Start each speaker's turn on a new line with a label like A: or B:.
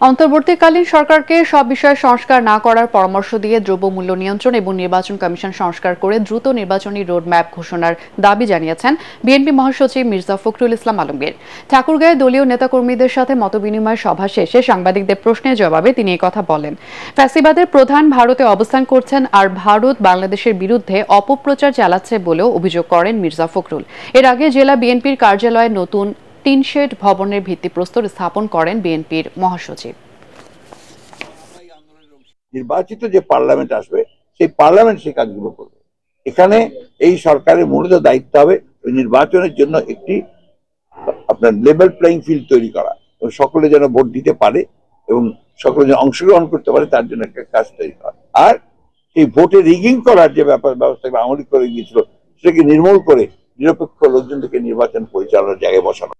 A: অন্তর্বর্তীকালীন সরকারকে সব বিষয়ে সংস্কার না করার পরামর্শ দিয়ে দ্রব্যমূল্য নিয়ন্ত্রণ এবং নির্বাচন কমিশন সংস্কার করে দ্রুত নির্বাচনী রোডম্যাপ ঘোষণার দাবি জানিয়েছেন বিএনপি মহাসচিব মির্জা ফখরুল ইসলাম আলমগীর। ঠাকুরগাঁয়ে দলীয় নেতাকর্মীদের সাথে মতবিনিময় সভা শেষে সাংবাদিকদের প্রশ্নের জবাবে তিনি একথা বলেন। ফ্যাসিবাদের প্রধান ভারতে অবস্থান করছেন আর ভারত বাংলাদেশের বিরুদ্ধে অপপ্রচার চালাচ্ছে বলেও অভিযোগ করেন মির্জা ফখরুল। এর আগে জেলা বিএনপির কার্যালয়ে নতুন টিনশেড ভবনের ভিত্তিপ্রস্তর স্থাপন করেন বিএনপির মহাসচিব।
B: নির্বাচিত যে পার্লামেন্ট আসবে সেই পার্লামেন্ট সেই কাজগুলো করবে। এখানে এই সরকারের মূলত দায়িত্ব হবে ওই নির্বাচনের জন্য একটি আপনার লেভেল প্লেইং ফিল্ড তৈরি করা এবং সকলে যেন ভোট দিতে পারে এবং সকলে যেন অংশগ্রহণ করতে পারে তার জন্য একটা কাজ তৈরি করা। আর এই ভোটে রিগিং করার যে ব্যবস্থা আমলি করে গিয়েছিল সেটাকে নির্মূল করে নিরপেক্ষ লোকজনদেরকে নির্বাচন পরিচালনার জায়গায় বসানো।